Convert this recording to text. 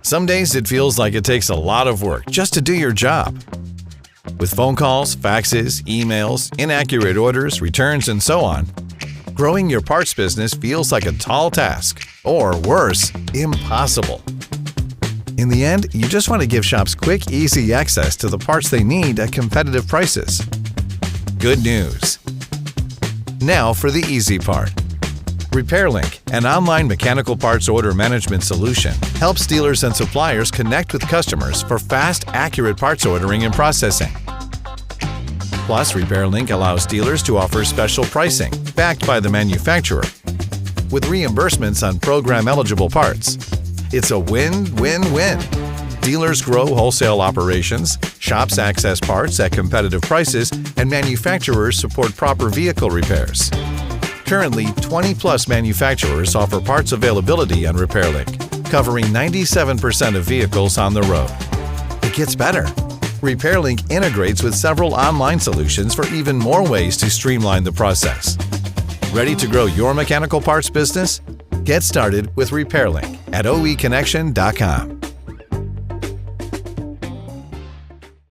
Some days it feels like it takes a lot of work just to do your job. With phone calls, faxes, emails, inaccurate orders, returns, and so on, growing your parts business feels like a tall task, or worse, impossible. In the end, you just want to give shops quick, easy access to the parts they need at competitive prices. Good news. Now for the easy part. RepairLink, an online mechanical parts order management solution, helps dealers and suppliers connect with customers for fast, accurate parts ordering and processing. Plus, RepairLink allows dealers to offer special pricing, backed by the manufacturer, with reimbursements on program-eligible parts. It's a win-win-win. Dealers grow wholesale operations, shops access parts at competitive prices, and manufacturers support proper vehicle repairs. Currently, 20-plus manufacturers offer parts availability on RepairLink, covering 97% of vehicles on the road. It gets better. RepairLink integrates with several online solutions for even more ways to streamline the process. Ready to grow your mechanical parts business? Get started with RepairLink at oeconnection.com.